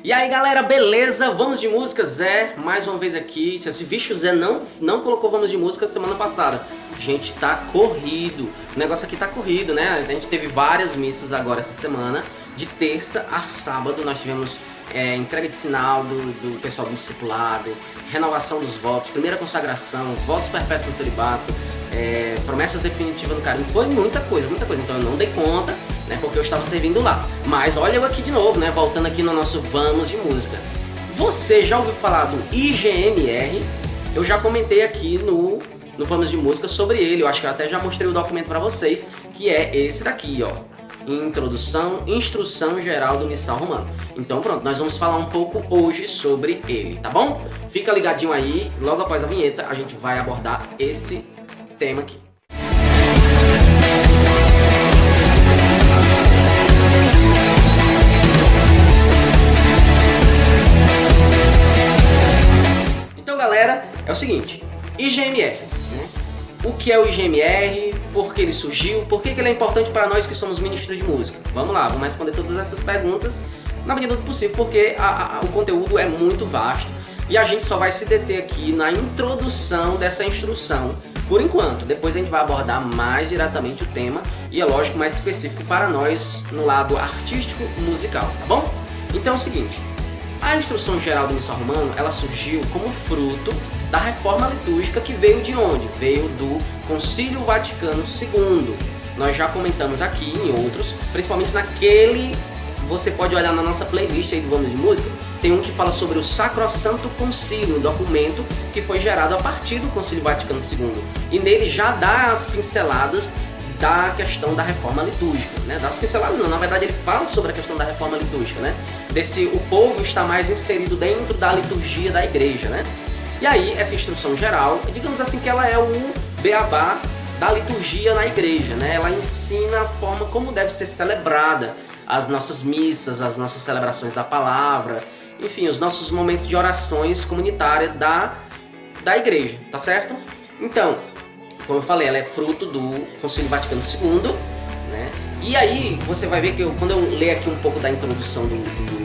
E aí galera, beleza? Vamos de música, Zé, mais uma vez aqui. Você vixe, o Zé não colocou Vamos de Música semana passada. Gente, tá corrido, o negócio aqui tá corrido, né? A gente teve várias missas agora essa semana. De terça a sábado nós tivemos entrega de sinal do pessoal do discipulado, renovação dos votos, primeira consagração, votos perpétuos no celibato, promessas definitivas no carinho. Foi muita coisa, então eu não dei conta, né, porque eu estava servindo lá. Mas olha eu aqui de novo, né, voltando aqui no nosso Vamos de Música. Você já ouviu falar do IGMR? Eu já comentei aqui no Vamos de Música sobre ele, eu acho que eu até já mostrei o documento para vocês, que é esse daqui, ó. Instrução Geral do Missal Romano. Então pronto, nós vamos falar um pouco hoje sobre ele, tá bom? Fica ligadinho aí, logo após a vinheta a gente vai abordar esse tema aqui. Então galera, é o seguinte, IGMR, né? O que é o IGMR? Por que ele surgiu? Por que ele é importante para nós que somos ministros de música? Vamos lá, vamos responder todas essas perguntas na medida do possível, porque o conteúdo é muito vasto e a gente só vai se deter aqui na introdução dessa instrução por enquanto. Depois a gente vai abordar mais diretamente o tema e é lógico mais específico para nós no lado artístico musical, tá bom? Então é o seguinte, a Instrução Geral do Missal Romano, ela surgiu como fruto da reforma litúrgica que veio de onde? Veio do Concílio Vaticano II. Nós já comentamos aqui em outros, principalmente naquele, você pode olhar na nossa playlist aí do Vamos de Música, tem um que fala sobre o Sacrosanto Concílio, um documento que foi gerado a partir do Concílio Vaticano II. E nele já dá as pinceladas da questão da reforma litúrgica, né? Das pinceladas não, na verdade ele fala sobre a questão da reforma litúrgica, né? O povo está mais inserido dentro da liturgia da igreja, né? E aí essa instrução geral, digamos assim que ela é o beabá da liturgia na igreja, né? Ela ensina a forma como deve ser celebrada as nossas missas, as nossas celebrações da palavra, enfim, os nossos momentos de orações comunitárias da igreja, tá certo? Então, como eu falei, ela é fruto do Concílio Vaticano II, né? E aí você vai ver que quando eu ler aqui um pouco da introdução do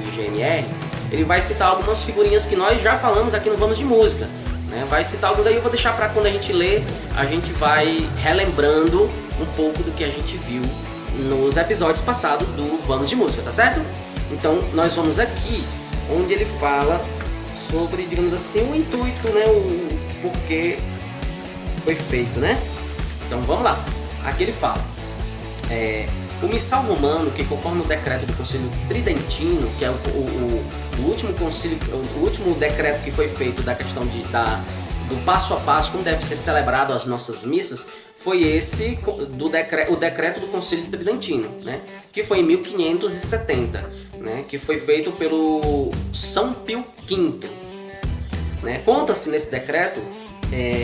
IGMR, ele vai citar algumas figurinhas que nós já falamos aqui no Vamos de Música, né? Vai citar alguns aí, eu vou deixar para quando a gente ler, a gente vai relembrando um pouco do que a gente viu nos episódios passados do Vamos de Música, tá certo? Então nós vamos aqui onde ele fala sobre, digamos assim, o intuito, né? O porquê foi feito, né? Então vamos lá. Aqui ele fala, o Missal Romano, que conforme o decreto do Concílio Tridentino, que é o último concílio, o último decreto que foi feito da questão do passo a passo, como deve ser celebrado as nossas missas, foi esse o decreto do Concílio Tridentino, né? Que foi em 1570, né? Que foi feito pelo São Pio V, né? Conta-se nesse decreto,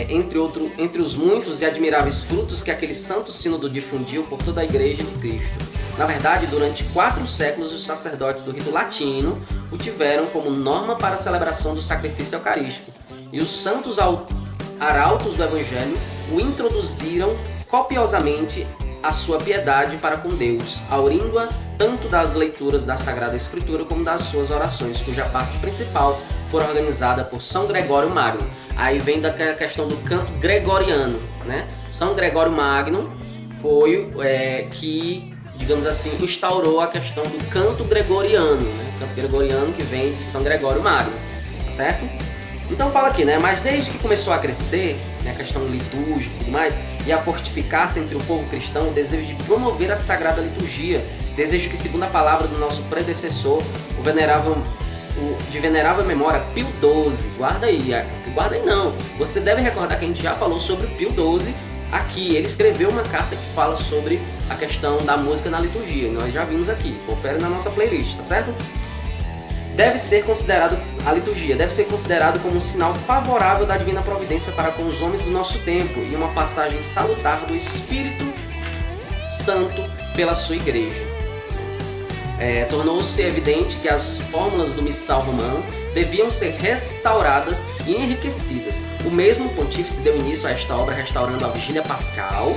entre os muitos e admiráveis frutos que aquele santo sínodo difundiu por toda a Igreja de Cristo. Na verdade, durante 4 séculos, os sacerdotes do rito latino o tiveram como norma para a celebração do sacrifício eucarístico, e os santos arautos do Evangelho o introduziram copiosamente a sua piedade para com Deus, aurindo-a tanto das leituras da Sagrada Escritura como das suas orações, cuja parte principal foi organizada por São Gregório Magno. Aí vem da questão do canto gregoriano, né? São Gregório Magno foi que, digamos assim, instaurou a questão do canto gregoriano, né? Canto gregoriano que vem de São Gregório Magno, tá certo? Então fala aqui, né? Mas desde que começou a crescer, né, a questão litúrgica e tudo mais, e a fortificar-se entre o povo cristão, o desejo de promover a sagrada liturgia, desejo que, segundo a palavra do nosso predecessor, de venerável memória, Pio XII, guarda aí não, você deve recordar que a gente já falou sobre o Pio XII aqui, ele escreveu uma carta que fala sobre a questão da música na liturgia, nós já vimos aqui, confere na nossa playlist, tá certo? A liturgia deve ser considerado como um sinal favorável da divina providência para com os homens do nosso tempo e uma passagem salutar do Espírito Santo pela sua igreja. Tornou-se evidente que as fórmulas do Missal Romano deviam ser restauradas e enriquecidas. O mesmo pontífice deu início a esta obra restaurando a Vigília Pascal,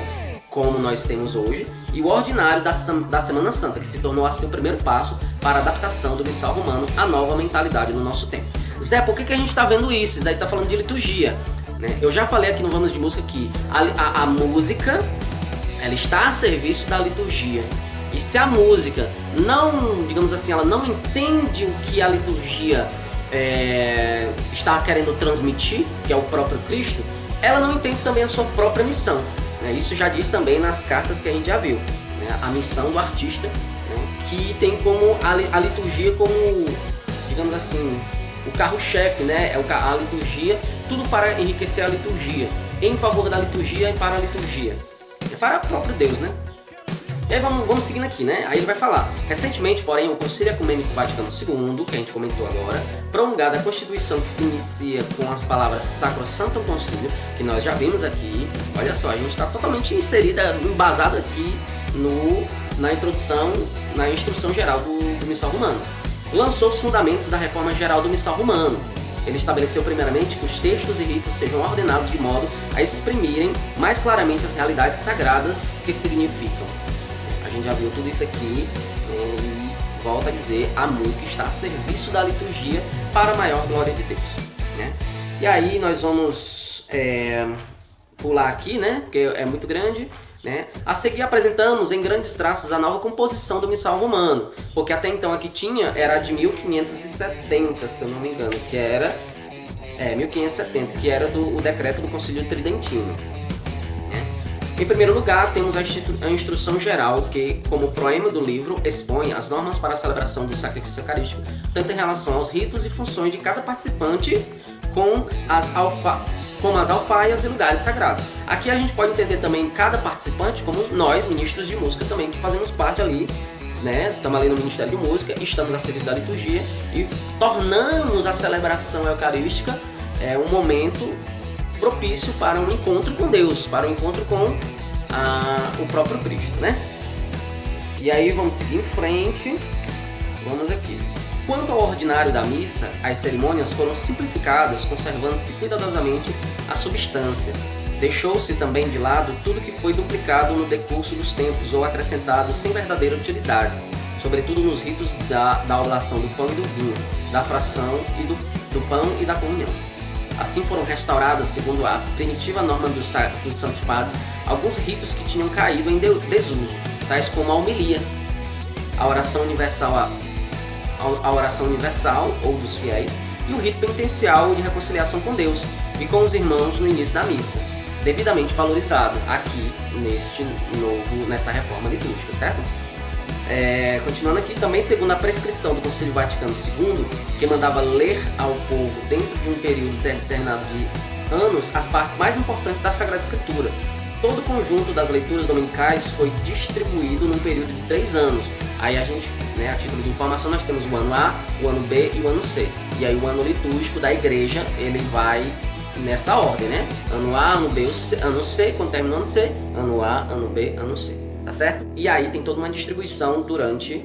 como nós temos hoje, e o ordinário da Semana Santa, que se tornou assim o primeiro passo para a adaptação do missal romano à nova mentalidade no nosso tempo. Zé, por que a gente está vendo isso? Isso daí está falando de liturgia, né? Eu já falei aqui no Vamos de Música que a música, ela está a serviço da liturgia. E se a música não, digamos assim, ela não entende o que a liturgia está querendo transmitir, que é o próprio Cristo, ela não entende também a sua própria missão, né? Isso já diz também nas cartas que a gente já viu, né? A missão do artista, né? Que tem como a liturgia como, digamos assim, o carro-chefe, né? A liturgia, tudo para enriquecer a liturgia, em favor da liturgia e para a liturgia, para o próprio Deus, né? E aí vamos seguindo aqui, né? Aí ele vai falar: recentemente, porém, o Concílio Ecumênico Vaticano II, que a gente comentou agora, promulgada a Constituição que se inicia com as palavras Sacrosanctum Concílio, que nós já vimos aqui. Olha só, a gente está totalmente inserida, embasada aqui na introdução, na instrução geral do missal romano. Lançou os fundamentos da reforma geral do missal romano. Ele estabeleceu primeiramente que os textos e ritos sejam ordenados de modo a exprimirem mais claramente as realidades sagradas que significam. A gente já viu tudo isso aqui, e volta a dizer, a música está a serviço da liturgia para a maior glória de Deus, né? E aí nós vamos pular aqui, né? Porque é muito grande, né? A seguir apresentamos em grandes traços a nova composição do missal romano, porque até então aqui era de 1570, se eu não me engano, que era 1570, que era o decreto do Concílio Tridentino. Em primeiro lugar, temos a instrução geral, que, como proema do livro, expõe as normas para a celebração do sacrifício eucarístico, tanto em relação aos ritos e funções de cada participante, como as alfaias e lugares sagrados. Aqui a gente pode entender também cada participante como nós, ministros de música também, que fazemos parte ali, né? Estamos ali no Ministério de Música, estamos a serviço da liturgia e tornamos a celebração eucarística um momento propício para um encontro com Deus, para um encontro com o próprio Cristo, né? E aí vamos seguir em frente, vamos aqui. Quanto ao ordinário da missa, as cerimônias foram simplificadas, conservando-se cuidadosamente a substância. Deixou-se também de lado tudo que foi duplicado no decurso dos tempos ou acrescentado sem verdadeira utilidade, sobretudo nos ritos da oblação do pão e do vinho, da fração e do pão e da comunhão. Assim foram restauradas, segundo a primitiva norma dos Santos Padres, alguns ritos que tinham caído em desuso, tais como a homilia, a oração universal ou dos fiéis, e o rito penitencial de reconciliação com Deus e com os irmãos no início da missa, devidamente valorizado aqui nessa reforma litúrgica, certo? Continuando aqui, também segundo a prescrição do Concílio Vaticano II, que mandava ler ao povo dentro de um período determinado de anos as partes mais importantes da Sagrada Escritura. Todo o conjunto das leituras dominicais foi distribuído num período de 3 anos. Aí a gente, né, a título de informação, nós temos o ano A, o ano B e o ano C. E aí o ano litúrgico da igreja, ele vai nessa ordem, né? Ano A, ano B, ano C, quando termina o ano C, ano A, ano B, ano C. Tá certo? E aí tem toda uma distribuição durante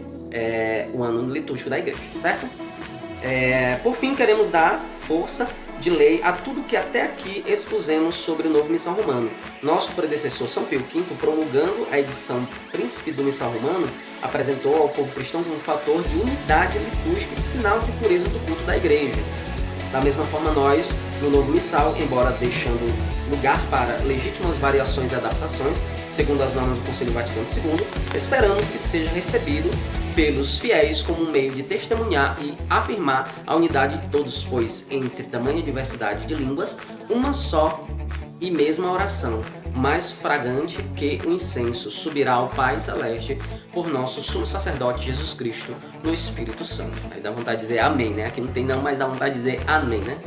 o ano litúrgico da igreja, certo? Por fim, queremos dar força de lei a tudo que até aqui expusemos sobre o novo missal romano. Nosso predecessor São Pio V, promulgando a edição Príncipe do Missal Romano, apresentou ao povo cristão como um fator de unidade litúrgica e sinal de pureza do culto da igreja. Da mesma forma, nós, no novo missal, embora deixando lugar para legítimas variações e adaptações, segundo as normas do Concílio Vaticano II, esperamos que seja recebido pelos fiéis como um meio de testemunhar e afirmar a unidade de todos, pois, entre tamanha diversidade de línguas, uma só e mesma oração, mais fragante que o incenso, subirá ao Pai Celeste por nosso sumo sacerdote Jesus Cristo no Espírito Santo. Aí dá vontade de dizer amém, né? Aqui não tem não, mas dá vontade de dizer amém, né?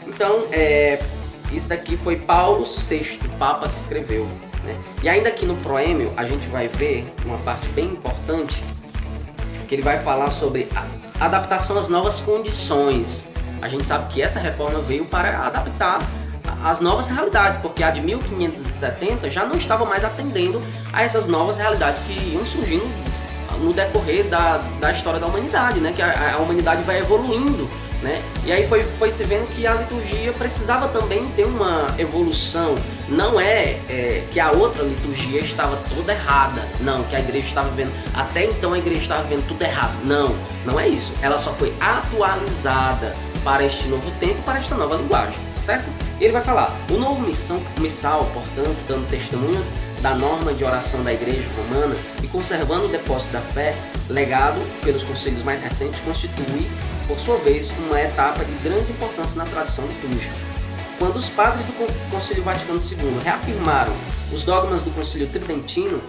Então, isso daqui foi Paulo VI, Papa, que escreveu, né? E ainda aqui no proêmio a gente vai ver uma parte bem importante, que ele vai falar sobre a adaptação às novas condições. A gente sabe que essa reforma veio para adaptar as novas realidades, porque a de 1570 já não estava mais atendendo a essas novas realidades que iam surgindo no decorrer da história da humanidade, né? Que a humanidade vai evoluindo, né? E aí foi se vendo que a liturgia precisava também ter uma evolução. Não que a outra liturgia estava toda errada, não, que a igreja estava vendo, até então a igreja estava vendo tudo errado. Não é isso. Ela só foi atualizada para este novo tempo, para esta nova linguagem, certo? Ele vai falar, o novo missal, portanto, dando testemunho da norma de oração da igreja romana e conservando o depósito da fé, legado pelos concílios mais recentes, constitui, por sua vez, uma etapa de grande importância na tradição litúrgica. Quando os padres do Concílio Vaticano II reafirmaram os dogmas do Concílio Tridentino,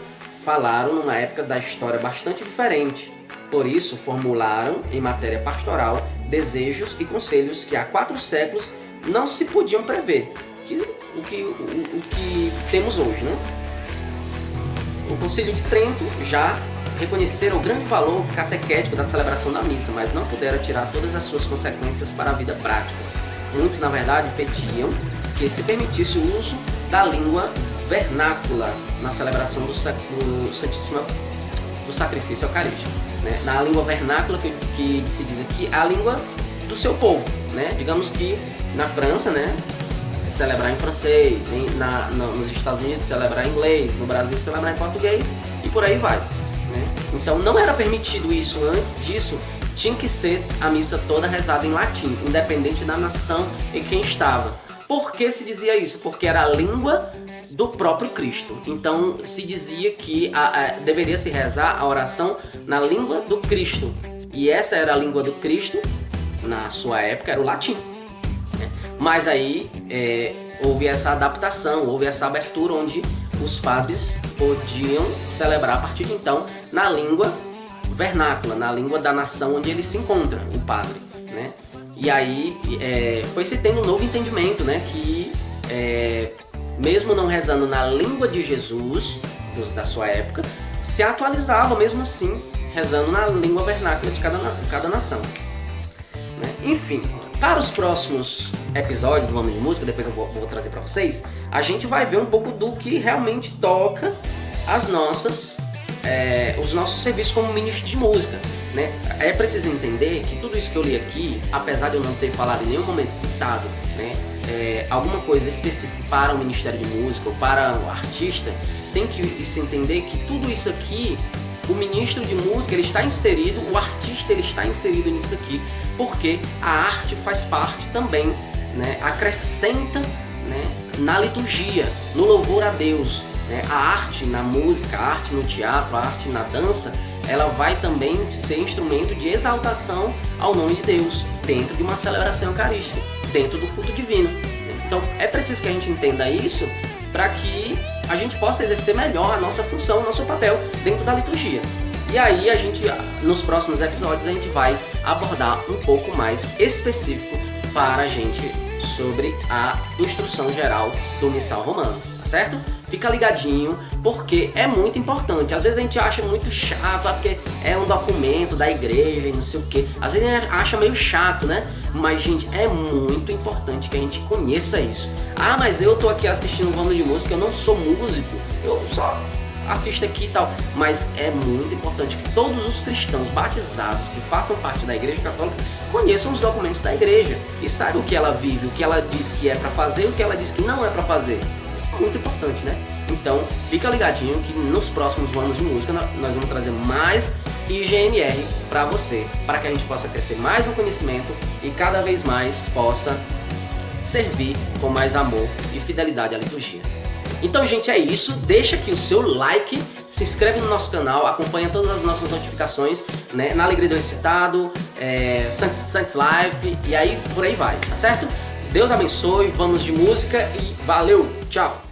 falaram numa época da história bastante diferente. Por isso, formularam, em matéria pastoral, desejos e conselhos que há 4 séculos não se podiam prever, o que temos hoje, né? O Concílio de Trento já reconheceram o grande valor catequético da celebração da missa, mas não puderam tirar todas as suas consequências para a vida prática. Muitos, na verdade, pediam que se permitisse o uso da língua vernácula na celebração do sacrifício eucarístico, né? Na língua vernácula, que se diz aqui, a língua do seu povo, né? Digamos que na França, né, celebrar em francês, nos Estados Unidos celebrar em inglês, no Brasil celebrar em português e por aí vai, né? Então não era permitido isso. Antes disso tinha que ser a missa toda rezada em latim, independente da nação em quem estava. Por que se dizia isso? Porque era a língua do próprio Cristo. Então se dizia que deveria se rezar a oração na língua do Cristo, e essa era a língua do Cristo na sua época, era o latim. Mas aí houve essa adaptação, houve essa abertura onde os padres podiam celebrar a partir de então na língua vernácula, na língua da nação onde ele se encontra, o padre, né? E aí foi se tendo um novo entendimento, né? Que mesmo não rezando na língua de Jesus, da sua época, se atualizava mesmo assim, rezando na língua vernácula de cada nação, né? Enfim, para os próximos episódios do Vamos de Música, depois eu vou trazer para vocês, a gente vai ver um pouco do que realmente toca os nossos serviços como ministro de música, né? É preciso entender que tudo isso que eu li aqui, apesar de eu não ter falado em nenhum momento citado, né, alguma coisa específica para o Ministério de Música ou para o artista, tem que se entender que tudo isso aqui, o ministro de música ele está inserido, o artista ele está inserido nisso aqui, porque a arte faz parte também, né, acrescenta, né, na liturgia, no louvor a Deus, né? A arte na música, a arte no teatro, a arte na dança, ela vai também ser instrumento de exaltação ao nome de Deus, dentro de uma celebração eucarística, dentro do culto divino. Então é preciso que a gente entenda isso para que a gente possa exercer melhor a nossa função, o nosso papel dentro da liturgia. E aí nos próximos episódios, a gente vai abordar um pouco mais específico para a gente sobre a instrução geral do missal romano, tá certo? Fica ligadinho, porque é muito importante. Às vezes a gente acha muito chato, porque é um documento da igreja e não sei o que. Às vezes a gente acha meio chato, né? Mas, gente, é muito importante que a gente conheça isso. Ah, mas eu tô aqui assistindo um Vamos de Música, eu não sou músico, eu só assisto aqui e tal. Mas é muito importante que todos os cristãos batizados que façam parte da Igreja Católica conheçam os documentos da igreja e saibam o que ela vive, o que ela diz que é para fazer e o que ela diz que não é para fazer. Muito importante, né? Então fica ligadinho que nos próximos Vamos de Música nós vamos trazer mais IGMR para você, para que a gente possa crescer mais no conhecimento e cada vez mais possa servir com mais amor e fidelidade à liturgia. Então, gente, é isso. Deixa aqui o seu like, se inscreve no nosso canal, acompanha todas as nossas notificações, né? Na Alegria do Recitado, Santos Live, e aí por aí vai, tá certo? Deus abençoe, vamos de música e valeu, tchau!